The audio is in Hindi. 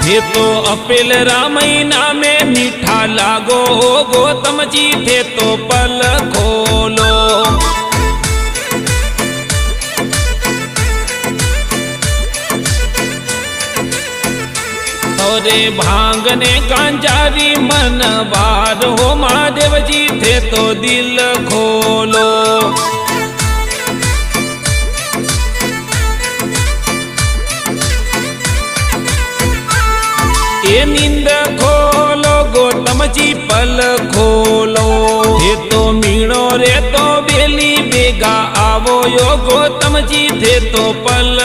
ये तो अपेल रामैना में मीठा लागो गौतम जी थे तो पल खोलो। अरे भांगने गांजारी मन बार हो महादेव जी थे तो दिल खोलो। ये नींद खोलो गौतम जी पल खोलो। ये तो मीणो रे तो बेली बेगा आवो यो गौतम जी थे तो पल